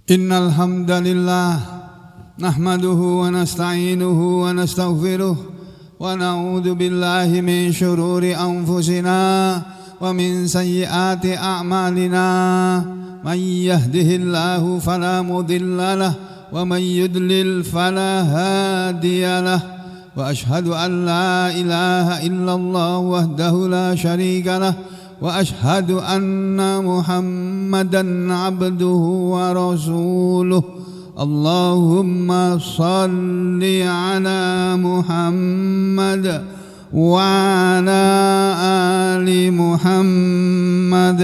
Innal hamdalillah nahmaduhu wa nasta'inuhu wa nastaghfiruh wa na'udzu billahi min shururi anfusina wa min sayyiati a'malina. Man yahdihillahu fala mudilla lahu wa man yudlil fala hadiya lahu. Wa ashhadu an la ilaha illallah wahdahu la syarika lahu wa ashhadu anna Muhammadan abduhu wa rasuluh. Allahumma salli ala Muhammad wa ala ali Muhammad.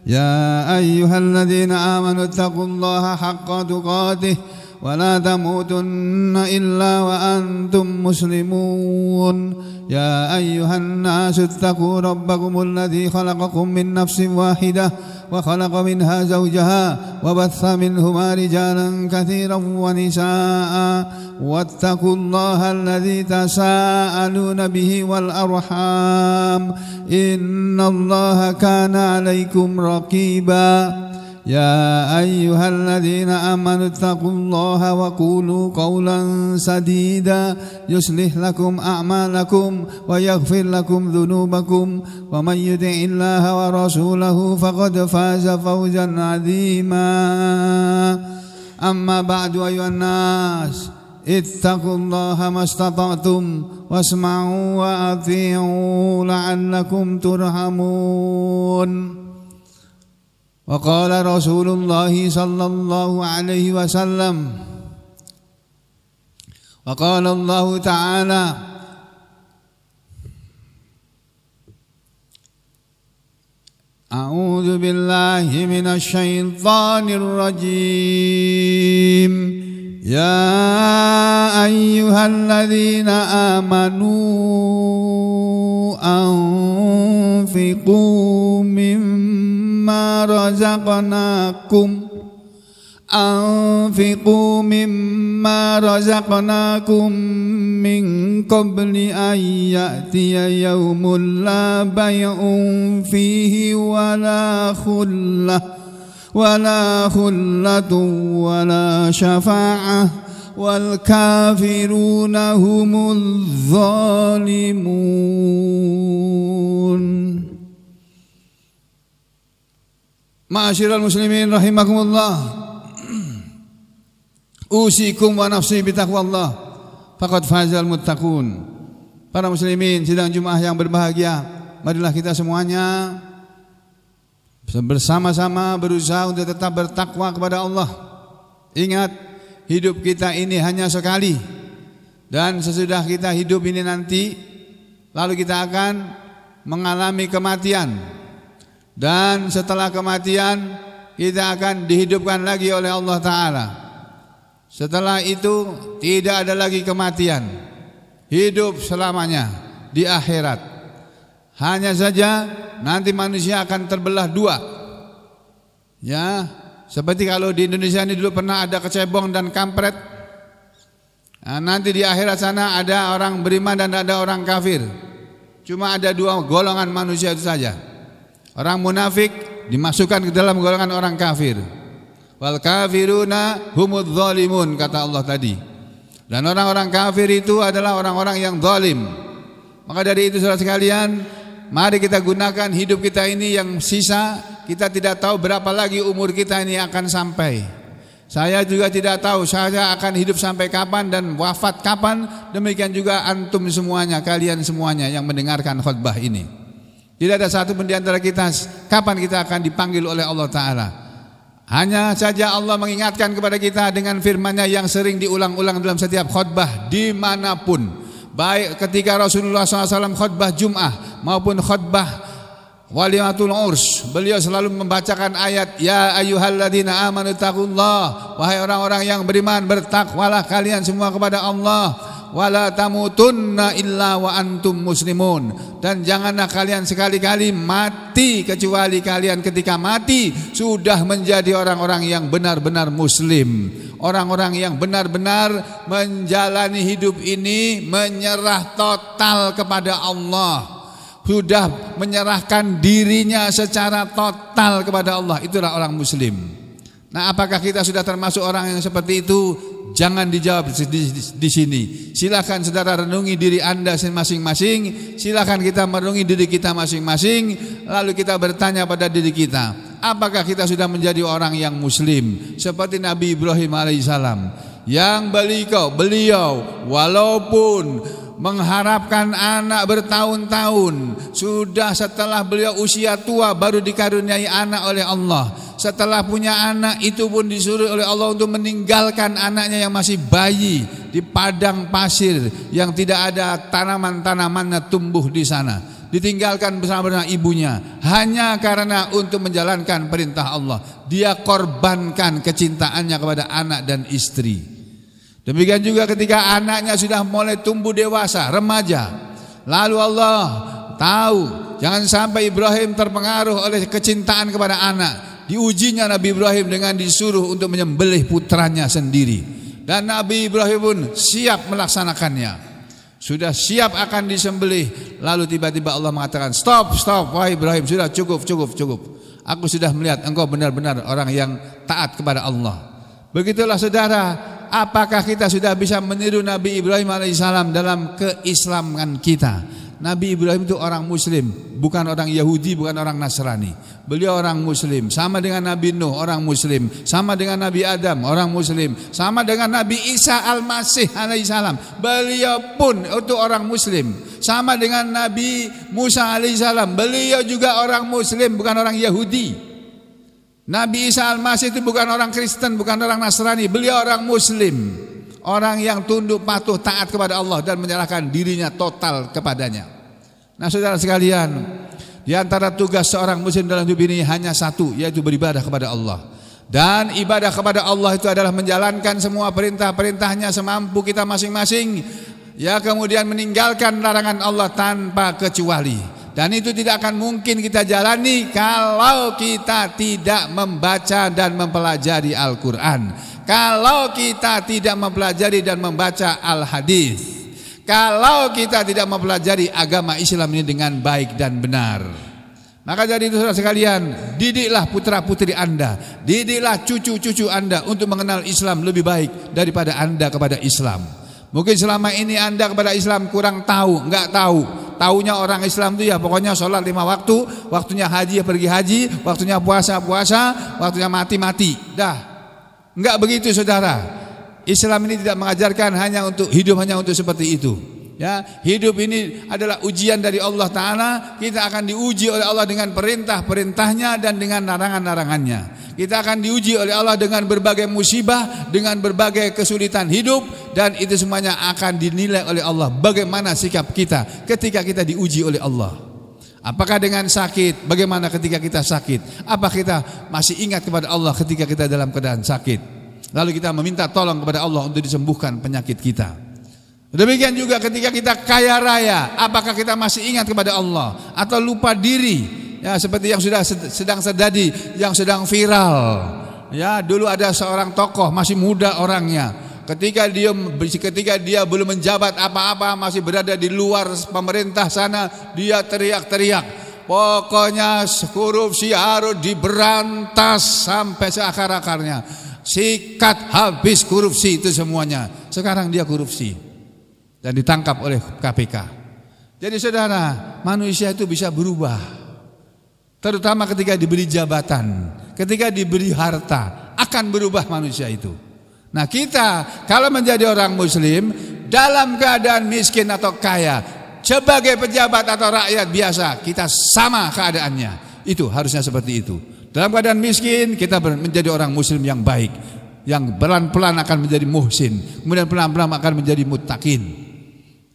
Ya ayyuhalladzina amanu taqullaha haqqa tuqatih wa la tamutunna illa wa antum muslimun. Ya ayyuhan nasu ittaqu rabbakumul ladzi khalaqakum min nafsin wahidah wa khalaqa minha zawjaha wa batha minhuma rijalan katsiran wa nisaa'a wattaqullaha alladzi tasaaluna bihi wal arham innallaha kana 'alaikum raqiba. Ya ayyuhalladzina amanu taqullaha wa qulu qawlan sadida yuslih lakum a'malakum wa yaghfir lakum dhunubakum wa man yuti'illaha wa rasulahu faqad faza fawzan 'azima. Amma ba'du ayyuhan nas ittaqullaha mastata'tum wasma'u wa athi'u la'allakum turhamun. Wa qala Rasulullah sallallahu alaihi wasallam wa qala Allah ta'ala A'udzu billahi minasy syaithanir rajim. Ya ayyuhalladzina amanu anfiqu أنفقوا مما رزقناكم من قبل أن يأتي يوم لا بيع فيه ولا خلة ولا شفاعة والكافرون هم الظالمون. Ma'asyiral muslimin rahimakumullah, usikum wa nafsi bitaqwallah faqad fazal muttaqun. Para muslimin sidang Jumat yang berbahagia, marilah kita semuanya bersama-sama berusaha untuk tetap bertakwa kepada Allah. Ingat, hidup kita ini hanya sekali, dan sesudah kita hidup ini nanti lalu kita akan mengalami kematian. Dan setelah kematian kita akan dihidupkan lagi oleh Allah Ta'ala. Setelah itu tidak ada lagi kematian, hidup selamanya di akhirat. Hanya saja nanti manusia akan terbelah dua. Ya, seperti kalau di Indonesia ini dulu pernah ada kecebong dan kampret. Nah, nanti di akhirat sana ada orang beriman dan ada orang kafir. Cuma ada dua golongan manusia itu saja. Orang munafik dimasukkan ke dalam golongan orang kafir. Wal kafiruna humudz zalimun, kata Allah tadi. Dan orang-orang kafir itu adalah orang-orang yang zalim. Maka dari itu saudara sekalian, mari kita gunakan hidup kita ini yang sisa. Kita tidak tahu berapa lagi umur kita ini akan sampai. Saya juga tidak tahu saya akan hidup sampai kapan dan wafat kapan. Demikian juga antum semuanya, kalian semuanya yang mendengarkan khutbah ini. Tidak ada satu pun di antara kita kapan kita akan dipanggil oleh Allah Ta'ala. Hanya saja Allah mengingatkan kepada kita dengan firman-Nya yang sering diulang-ulang dalam setiap khutbah dimanapun. Baik ketika Rasulullah SAW khutbah Jum'ah maupun khutbah Walimatul Urs, beliau selalu membacakan ayat Ya ayyuhalladzina amanu taqullah. Wahai orang-orang yang beriman, bertakwalah kalian semua kepada Allah. Wala tamutunna illa wa antum muslimun. Dan janganlah kalian sekali-kali mati kecuali kalian ketika mati sudah menjadi orang-orang yang benar-benar muslim. Orang-orang yang benar-benar menjalani hidup ini menyerah total kepada Allah. Sudah menyerahkan dirinya secara total kepada Allah. Itulah orang muslim. Nah, apakah kita sudah termasuk orang yang seperti itu? Jangan dijawab di sini. Silakan saudara renungi diri Anda masing-masing. Silakan kita merenungi diri kita masing-masing. Lalu kita bertanya pada diri kita, apakah kita sudah menjadi orang yang muslim seperti Nabi Ibrahim alaihissalam, yang beliau walaupun mengharapkan anak bertahun-tahun, sudah setelah beliau usia tua baru dikaruniai anak oleh Allah. Setelah punya anak itu pun disuruh oleh Allah untuk meninggalkan anaknya yang masih bayi di padang pasir yang tidak ada tanaman-tanamannya tumbuh di sana. Ditinggalkan bersama ibunya hanya karena untuk menjalankan perintah Allah. Dia korbankan kecintaannya kepada anak dan istri. Demikian juga ketika anaknya sudah mulai tumbuh dewasa, remaja, lalu Allah tahu jangan sampai Ibrahim terpengaruh oleh kecintaan kepada anak. Diujinya Nabi Ibrahim dengan disuruh untuk menyembelih putranya sendiri, dan Nabi Ibrahim pun siap melaksanakannya. Sudah siap akan disembelih, lalu tiba-tiba Allah mengatakan, stop, wahai Ibrahim, sudah cukup. Aku sudah melihat engkau benar-benar orang yang taat kepada Allah. Begitulah saudara, apakah kita sudah bisa meniru Nabi Ibrahim alaihissalam dalam keislaman kita? Nabi Ibrahim itu orang muslim, bukan orang Yahudi, bukan orang Nasrani. Beliau orang muslim, sama dengan Nabi Nuh orang muslim, sama dengan Nabi Adam orang muslim, sama dengan Nabi Isa Al-Masih alaihissalam. Beliau pun itu orang muslim, sama dengan Nabi Musa alaihissalam. Beliau juga orang muslim, bukan orang Yahudi. Nabi Isa Al-Masih itu bukan orang Kristen, bukan orang Nasrani. Beliau orang muslim, orang yang tunduk patuh taat kepada Allah dan menyerahkan dirinya total kepadanya. Nah saudara sekalian, di antara tugas seorang muslim dalam hidup ini hanya satu, yaitu beribadah kepada Allah. Dan ibadah kepada Allah itu adalah menjalankan semua perintah-perintahnya semampu kita masing-masing, ya, kemudian meninggalkan larangan Allah tanpa kecuali. Dan itu tidak akan mungkin kita jalani kalau kita tidak membaca dan mempelajari Al-Quran, kalau kita tidak mempelajari dan membaca Al-Hadis, kalau kita tidak mempelajari agama Islam ini dengan baik dan benar. Maka dari itu saudara sekalian, didiklah putra-putri Anda, didiklah cucu-cucu Anda untuk mengenal Islam lebih baik daripada Anda kepada Islam. Mungkin selama ini Anda kepada Islam kurang tahu, enggak tahu. Taunya orang Islam itu ya pokoknya sholat 5 waktu, waktunya haji ya pergi haji, waktunya puasa, waktunya mati. Dah. Enggak begitu saudara. Islam ini tidak mengajarkan hanya untuk hidup hanya untuk seperti itu. Ya, hidup ini adalah ujian dari Allah Ta'ala. Kita akan diuji oleh Allah dengan perintah-perintahnya dan dengan larangan-larangannya. Kita akan diuji oleh Allah dengan berbagai musibah, dengan berbagai kesulitan hidup, dan itu semuanya akan dinilai oleh Allah bagaimana sikap kita ketika kita diuji oleh Allah. Apakah dengan sakit? Bagaimana ketika kita sakit? Apa kita masih ingat kepada Allah ketika kita dalam keadaan sakit? Lalu kita meminta tolong kepada Allah untuk disembuhkan penyakit kita. Demikian juga ketika kita kaya raya, apakah kita masih ingat kepada Allah atau lupa diri? Ya, seperti yang sudah sedang terjadi, yang sedang viral. Ya, dulu ada seorang tokoh masih muda orangnya. Ketika dia belum menjabat apa-apa, masih berada di luar pemerintah sana, dia teriak-teriak, pokoknya korupsi harus diberantas sampai seakar-akarnya. Sikat habis korupsi itu semuanya. Sekarang dia korupsi dan ditangkap oleh KPK. Jadi saudara, manusia itu bisa berubah, terutama ketika diberi jabatan, ketika diberi harta, akan berubah manusia itu. Nah kita kalau menjadi orang muslim, dalam keadaan miskin atau kaya, sebagai pejabat atau rakyat biasa, kita sama keadaannya. Itu harusnya seperti itu. Dalam keadaan miskin, kita menjadi orang muslim yang baik, yang pelan-pelan akan menjadi muhsin, kemudian pelan-pelan akan menjadi muttaqin.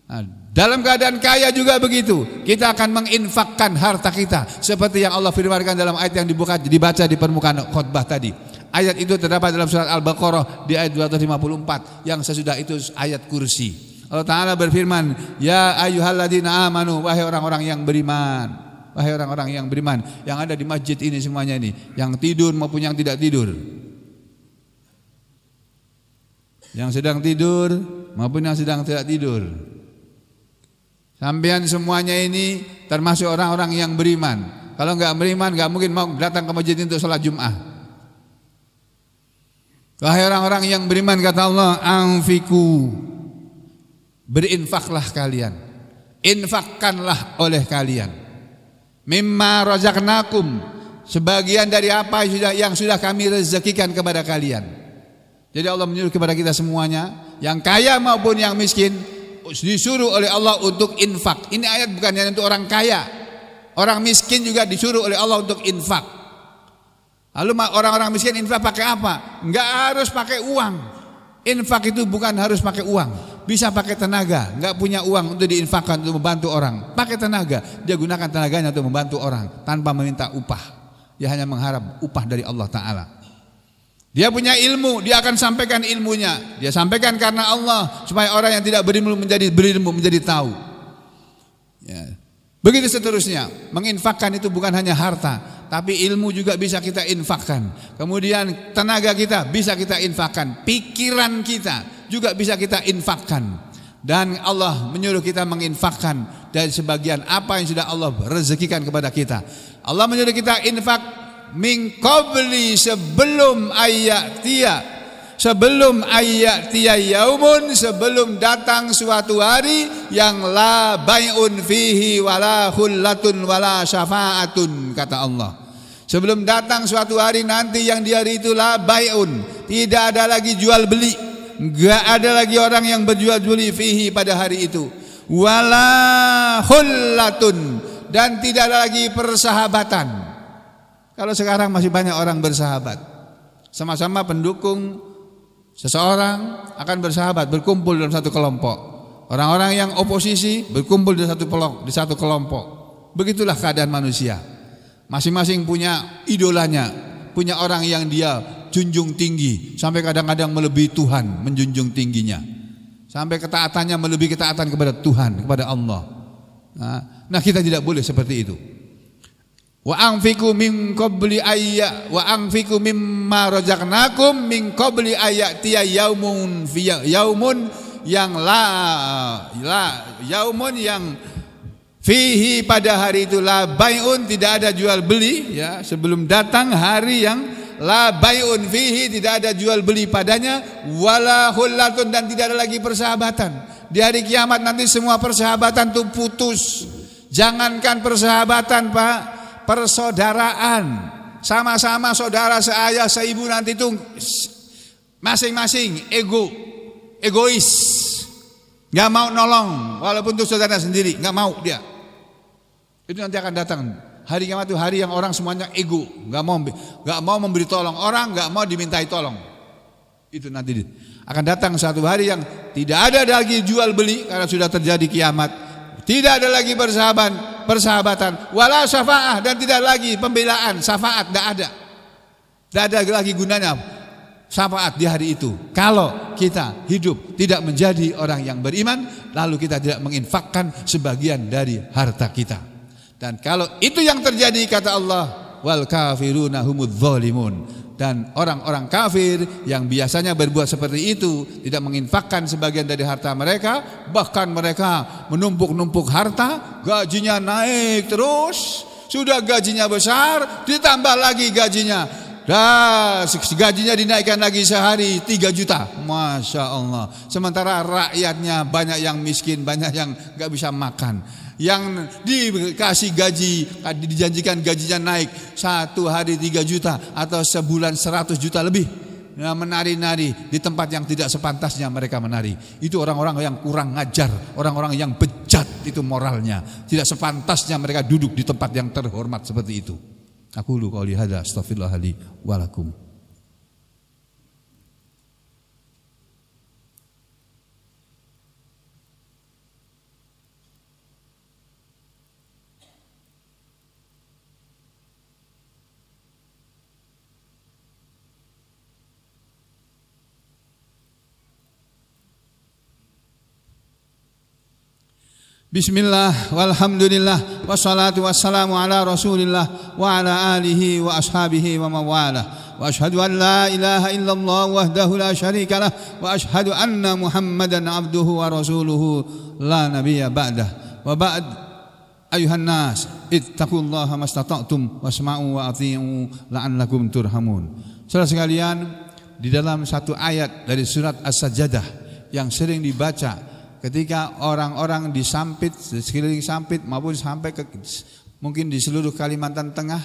Nah, dalam keadaan kaya juga begitu, kita akan menginfakkan harta kita seperti yang Allah firmankan dalam ayat yang dibaca di permukaan khutbah tadi. Ayat itu terdapat dalam surat Al-Baqarah di ayat 254, yang sesudah itu ayat kursi. Allah Ta'ala berfirman, ya ayyuhalladzina amanu, wahai orang-orang yang beriman, wahai orang-orang yang beriman, yang ada di masjid ini semuanya ini, yang tidur maupun yang tidak tidur, yang sedang tidur maupun yang sedang tidak tidur, sampean semuanya ini termasuk orang-orang yang beriman. Kalau enggak beriman, enggak mungkin mau datang ke masjid untuk sholat Jum'ah. Wahai orang-orang yang beriman, kata Allah, anfiku, berinfaklah kalian, infakkanlah oleh kalian, mimma razaqnakum, sebagian dari apa yang sudah kami rezekikan kepada kalian. Jadi Allah menyuruh kepada kita semuanya, yang kaya maupun yang miskin, disuruh oleh Allah untuk infak. Ini ayat bukan hanya untuk orang kaya, orang miskin juga disuruh oleh Allah untuk infak. Lalu orang-orang miskin infak pakai apa? Enggak harus pakai uang. Infak itu bukan harus pakai uang, bisa pakai tenaga. Enggak punya uang untuk diinfakkan untuk membantu orang, pakai tenaga. Dia gunakan tenaganya untuk membantu orang tanpa meminta upah. Dia hanya mengharap upah dari Allah Ta'ala. Dia punya ilmu, dia akan sampaikan ilmunya. Dia sampaikan karena Allah, supaya orang yang tidak berilmu menjadi tahu. Ya. Begitu seterusnya. Menginfakkan itu bukan hanya harta, tapi ilmu juga bisa kita infakkan. Kemudian tenaga kita bisa kita infakkan, pikiran kita juga bisa kita infakkan. Dan Allah menyuruh kita menginfakkan dari sebagian apa yang sudah Allah rezekikan kepada kita. Allah menyuruh kita infak min qabli, sebelum ayatiya yaumun, sebelum datang suatu hari yang la bai'un fihi wala khullatun wala syafaatun, kata Allah. Sebelum datang suatu hari nanti yang di hari itu la bai'un, tidak ada lagi jual beli, enggak ada lagi orang yang berjual beli fihi pada hari itu, wala khullatun, dan tidak ada lagi persahabatan. Kalau sekarang masih banyak orang bersahabat, sama-sama pendukung seseorang akan bersahabat, berkumpul dalam satu kelompok. Orang-orang yang oposisi berkumpul di satu kelompok. Begitulah keadaan manusia. Masing-masing punya idolanya, punya orang yang dia junjung tinggi, sampai kadang-kadang melebihi Tuhan, menjunjung tingginya, sampai ketaatannya melebihi ketaatan kepada Tuhan, kepada Allah. Nah, kita tidak boleh seperti itu. Wa anfiqu min qabli wa anfiqu mimma razaqnakum min qabli ayatiya yaumun yang yaumun yang fihi, pada hari itu la bai'un, tidak ada jual beli, ya, sebelum datang hari yang la bai'un fihi, tidak ada jual beli padanya, wala khullatun, dan tidak ada lagi persahabatan. Di hari kiamat nanti semua persahabatan itu putus. Jangankan persahabatan, Pak, persaudaraan, sama-sama saudara seayah seibu, nanti itu masing-masing egois, nggak mau nolong walaupun itu saudara sendiri, nggak mau dia. Itu nanti akan datang hari kiamat, itu hari yang orang semuanya ego, nggak mau memberi tolong orang, nggak mau dimintai tolong. Itu nanti akan datang satu hari yang tidak ada lagi jual beli karena sudah terjadi kiamat. Tidak ada lagi persahabatan, wala syafaah, dan tidak lagi pembelaan, syafaat tidak ada. Tidak ada lagi gunanya syafaat di hari itu. Kalau kita hidup tidak menjadi orang yang beriman, lalu kita tidak menginfakkan sebagian dari harta kita. Dan kalau itu yang terjadi, kata Allah, wal kafiruna humudz zalimun, dan orang-orang kafir yang biasanya berbuat seperti itu, tidak menginfakkan sebagian dari harta mereka, bahkan mereka menumpuk-numpuk harta, gajinya naik terus, sudah gajinya besar, ditambah lagi gajinya, gajinya dinaikkan lagi sehari 3 juta, Masya Allah. Sementara rakyatnya banyak yang miskin, banyak yang gak bisa makan. Yang dikasih gaji, dijanjikan gajinya naik satu hari 3 juta atau sebulan 100 juta lebih, nah, menari-nari di tempat yang tidak sepantasnya mereka menari. Itu orang-orang yang kurang ngajar, orang-orang yang bejat itu moralnya. Tidak sepantasnya mereka duduk di tempat yang terhormat seperti itu. Aku qouli hadza astaghfirullah li wa lakum. Bismillah, walhamdulillah, wassalatu wassalamu ala rasulillah wa ala alihi wa ashabihi wa mawalah. Wa ashhadu an la ilaha illallah wahdahu la syarika lah, wa ashhadu anna Muhammadan abduhu wa rasuluhu la nabiyya ba'dah. Wa ba'd, ayuhan nas, ittaqullaha mastata'tum wasma'u wa ati'u la'allakum turhamun. Saudara sekalian, di dalam satu ayat dari surat As-Sajdah yang sering dibaca ketika orang-orang di Sampit, di sekeliling Sampit maupun sampai ke mungkin di seluruh Kalimantan Tengah,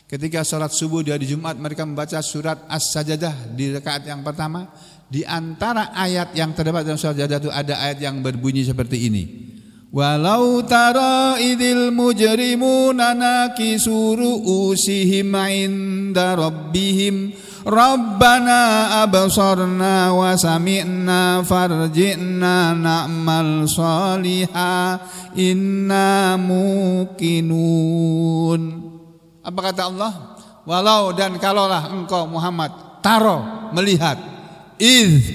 ketika sholat subuh di hari Jumat mereka membaca surat As-Sajdah di rakaat yang pertama. Di antara ayat yang terdapat dalam surat As-Sajdah itu ada ayat yang berbunyi seperti ini. Walau tara idil mujrimuna nakisu ru'usihim inda rabbihim Rabbana absarna wa sami'na farji'na na'mal salihah inna muqinun. Apa kata Allah? Walau dan kalaulah engkau Muhammad taro melihat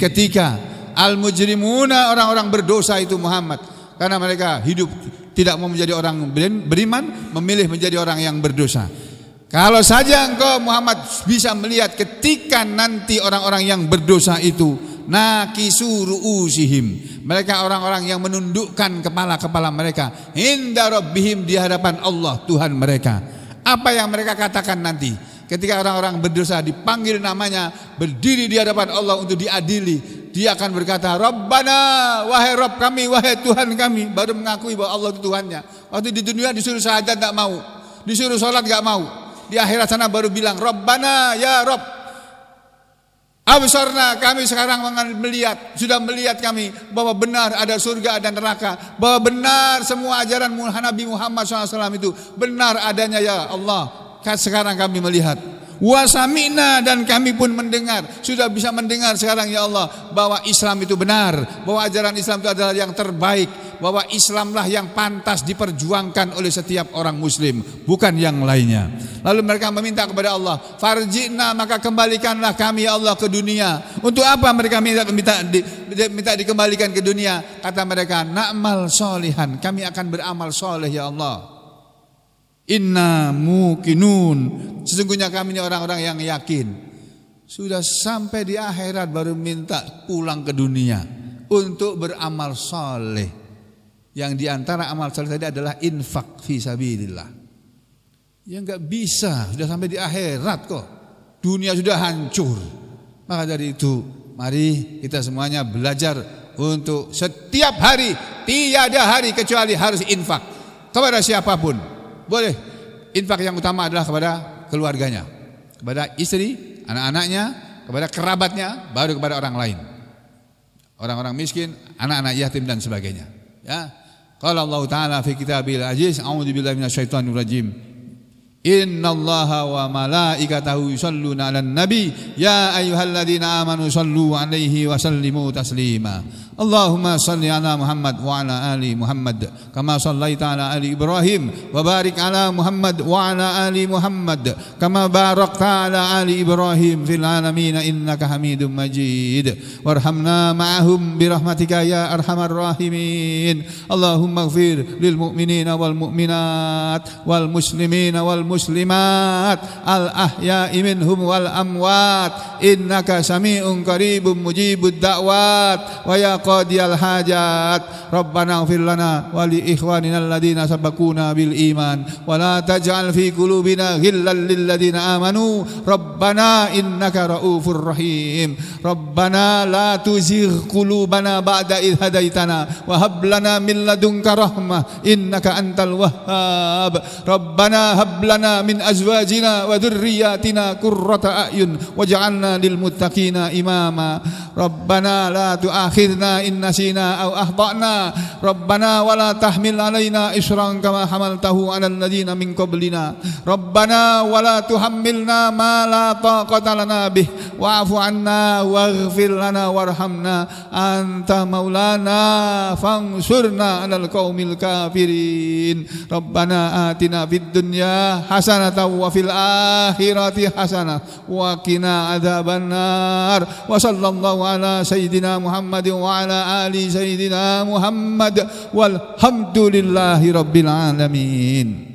ketika al-mujrimuna orang-orang berdosa itu Muhammad, karena mereka hidup tidak mau menjadi orang beriman, memilih menjadi orang yang berdosa. Kalau saja engkau Muhammad bisa melihat ketika nanti orang-orang yang berdosa itu nakisu ru'usihim, mereka orang-orang yang menundukkan kepala-kepala mereka inda rabbihim, di hadapan Allah Tuhan mereka. Apa yang mereka katakan nanti ketika orang-orang berdosa dipanggil namanya, berdiri di hadapan Allah untuk diadili? Dia akan berkata, Rabbana, wahai Rabb kami, wahai Tuhan kami. Baru mengakui bahwa Allah itu Tuhannya. Waktu di dunia disuruh syahadat tak mau, disuruh sholat tak mau. Di akhirat sana baru bilang, Rabbana, ya Rabb, absarna, kami sekarang melihat, sudah melihat kami bahwa benar ada surga dan neraka, bahwa benar semua ajaran Nabi Muhammad SAW itu benar adanya ya Allah. Sekarang kami melihat. Wasami'na, dan kami pun mendengar, sudah bisa mendengar sekarang ya Allah bahwa Islam itu benar, bahwa ajaran Islam itu adalah yang terbaik, bahwa Islamlah yang pantas diperjuangkan oleh setiap orang muslim, bukan yang lainnya. Lalu mereka meminta kepada Allah, farji'na, maka kembalikanlah kami ya Allah ke dunia. Untuk apa mereka minta dikembalikan ke dunia? Kata mereka, na'mal solihan, kami akan beramal soleh ya Allah. Inna muqinun, sesungguhnya kami ini orang-orang yang yakin. Sudah sampai di akhirat baru minta pulang ke dunia untuk beramal soleh. Yang diantara amal soleh tadi adalah infak fi sabilillah. Ya enggak bisa, sudah sampai di akhirat kok, dunia sudah hancur. Maka dari itu mari kita semuanya belajar untuk setiap hari, tiada hari kecuali harus infak kepada siapapun. Boleh, infak yang utama adalah kepada keluarganya, kepada istri, anak-anaknya, kepada kerabatnya, baru kepada orang lain, orang-orang miskin, anak-anak yatim dan sebagainya. Ya, qala Allah Ta'ala fi kitabil aziz, a'udzubillahi minasyaitonir rajim. Innallaha wa malaikatahu yusholluna 'alan nabi ya ayyuhalladzina amanu shallu 'alaihi wa sallimu taslima. Allahumma salli ala Muhammad wa ala ali Muhammad kama sallaita ala ali Ibrahim wa barik ala Muhammad wa ala ali Muhammad kama barakta ala ali Ibrahim fil alamin innaka Hamidum Majid. Warhamna ma'ahum bi rahmatika ya arhamar rahimin. Allahumma ighfir lil mu'minina wal mu'minat wal muslimina wal muslimat al ahya'i minhum wal amwat innaka sami'un qaribun mujibud da'wat wa ya qadiyal hajat. Rabbana ighfir lana wa li ikhwanina alladhina sabaquna bil iman wa la taj'al fi qulubina ghillan lil ladzina amanu Rabbana innaka raufur rahim. Rabbana la tuzigh qulubana ba'da idh hadaitana wa hab lana min ladunka rahmah innaka antal wahhab. Rabbana hab lana min azwajina wa dhurriyyatina qurrata a'yun waj'alna lil muttaqina imama. Rabbana la tu'akhidhna in nasina aw akhtana. Rabbana wa la tahmil alaina isran kama hamaltahu 'alal ladzina min qablina. Rabbana wa la tuhammilna ma la taqata lana bih wa'fu 'anna waghfir lana warhamna anta maulana fansurna 'alal qaumil kafirin. Rabbana atina fid dunya hasanatan wa fil akhirati hasanah wa qina adzabannar. Wa sallallahu ala sayyidina Muhammadin wa ala ali sayyidina Muhammad walhamdulillahi rabbil alamin.